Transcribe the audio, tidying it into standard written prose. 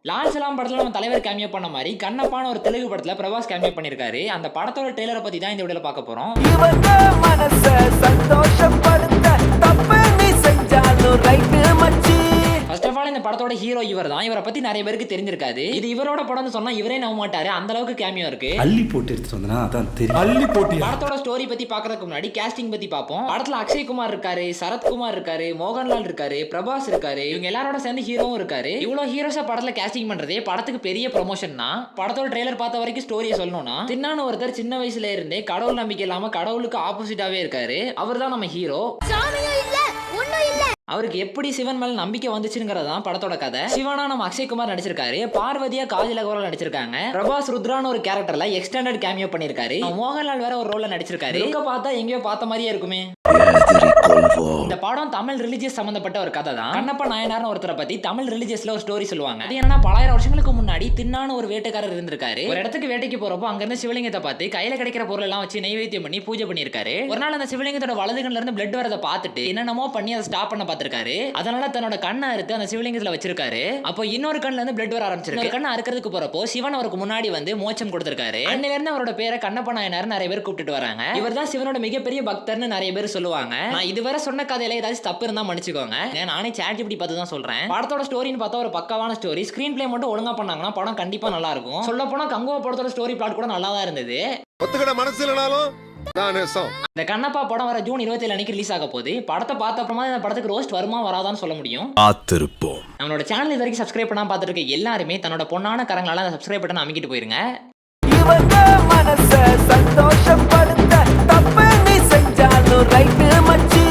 லால் சலாம் படத்துல நம்ம தலைவர் கேமியோ பண்ண மாதிரி கண்ணப்பான ஒரு தெலுங்கு படத்துல பிரபாஸ் கேமியோ பண்ணிருக்காரு. அந்த படத்தோட ட்ரெய்லரை பத்தி தான் இந்த வீடியோல பார்க்க போறோம். இவங்க மனச சந்தோஷப்படுத்த தப்பு நீ செஞ்சாலும் ரைட்டு மச்சி. ஃபர்ஸ்ட் ஆஃப் ஆல் இந்த படத்தோட ஹீரோ இவர் தான். இவரை பத்தி நிறைய பேருக்கு தெரிஞ்சிருக்காது. இது இவரோட படம்னு சொன்னா இவரே நம்ப மாட்டாரு, அந்த அளவுக்கு கேமியோ இருக்கு. அள்ளி போட்டு எடுத்து வந்தனா அதான் தெரியும். அள்ளி போட்டு படத்தோட ஸ்டோரி பத்தி பாக்குறதுக்கு முன்னாடி கேஸ்டிங் பத்தி பார்ப்போம். படத்துல அக்ஷய்குமார் இருக்காரு, சரத்குமார் இருக்காரு, மோகன்லால் இருக்காரு, பிரபாஸ் இருக்காரு. இவங்க எல்லாரோட சேர்ந்து ஹீரோவும் இருக்காரு. இவ்வளவு ஹீரோஸா படத்துல கேஸ்டிங் பண்றதே படத்துக்கு பெரிய ப்ரொமோஷன் தான். படத்தோட ட்ரெய்லர் பார்த்த வரைக்கும் ஸ்டோரியை சொல்லணும்னா, தின்னான ஒருத்தர் சின்ன வயசுல இருந்தே கடவுள் நம்பிக்கை இல்லாம கடவுளுக்கு ஆப்போசிட்டாவே இருக்காரு. அவர் தான் நம்ம ஹீரோ. அவருக்கு எப்படி சிவன் மேல நம்பிக்கை வந்துச்சுங்கிறதான் படத்தோட கதை. சிவனா நம்ம அக்ஷய்குமார் நடிச்சிருக்காரு, பார்வதியா காஜல் அகர்வால் நடிச்சிருக்காங்க, பிரபாஸ் ருத்ரான்னு ஒரு கேரக்டர்ல எக்ஸ்டெண்டட் கேமியோ பண்ணிருக்காரு, மோகன்லால் வேற ஒரு ரோல்ல நடிச்சிருக்காரு. இங்க பார்த்தா எங்கேயோ பார்த்த மாதிரியே இருக்குமே. இந்த படம் தமிழ் ரிலிஜியஸ் சம்பந்தப்பட்ட ஒரு கதை தான். கண்ணப்ப நாயனார்னு ஒருத்தரை பத்தி தமிழ் ரிலிஜியஸ்ல ஒரு ஸ்டோரி சொல்லுவாங்க. அது என்னன்னா, பலாயிரம் வருஷங்களுக்கு முன்னாடி தின்னான ஒரு வேட்டைக்காரர் இருந்திருக்காரு. ஒரு இடத்துக்கு வேட்டைக்கு போறப்போ அங்க இருந்து சிவலிங்கத்தை பார்த்து கையில கிடைக்கிற பொருள் எல்லாம் வச்சு நைவேத்தியம் பண்ணி பூஜை பண்ணிருக்காரு. ஒரு நாள் அந்த சிவலிங்கத்தோட வலதுகள்ல இருந்து பிளட் வரதை பார்த்துட்டு என்னென்னமோ பண்ணி அதை ஸ்டாப் பண்ண பார்த்திருக்காரு. அதனால தன்னோட கண்ணை அறுத்து அந்த சிவலிங்கத்துல வச்சிருக்காரு. அப்போ இன்னொரு கண்ணுல இருந்து பிளட் வர ஆரம்பிச்சிருக்கு. கண்ணை அறுக்கிறதுக்கு போறப்போ சிவன் அவருக்கு முன்னாடி வந்து மோட்சம் கொடுத்திருக்காரு. அன்னில இருந்து அவரோட பேரை கண்ணப்ப நாயனார் நிறைய பேர் கூப்பிட்டு வராங்க. இவர் தான் சிவனோட மிகப்பெரிய பக்தர்னு நிறைய பேர் சொல்லுவாங்க. நான் இதுவரை சொன்ன கதையில ஏதாச்சும் தப்பு இருந்தா மன்னிச்சுக்கோங்க. நானே ChatGPT பார்த்து தான் சொல்றேன். படத்தோட ஸ்டோரின்னு பார்த்தா ஒரு பக்காவான ஸ்டோரி. ஸ்கிரீன் பிளே மட்டும் ஒழுங்கா பண்ணாங்கன்னா படம் கண்டிப்பா நல்லா இருக்கும். சொல்ல போனா கங்குவா படத்தோட ஸ்டோரி பிளாட் கூட நல்லா தான் இருந்தது. ஒத்துக்கிட மனசு இல்லனாலும் இந்த கண்ணப்பா படம் வர ஜூன் 27 அன்னைக்கு ரிலீஸ் ஆக போகுது. படத்தை பார்த்த அப்புறமா இந்த படத்துக்கு ரோஸ்ட் வருமா வராதான்னு சொல்ல முடியும். பார்த்திருப்போம். நம்மளோட சேனல் இது வரைக்கும் சப்ஸ்கிரைப் பண்ணாம பார்த்துட்டு இருக்க எல்லாருமே தன்னோட பொண்ணான கரங்களால அந்த சப்ஸ்கிரைப் பட்டன் அமைக்கிட்டு போயிருங்க. இவங்க மனச சந்தோஷப்படுத்த தப்பு நீ செஞ்சாலும் ரைட்டு மச்சி.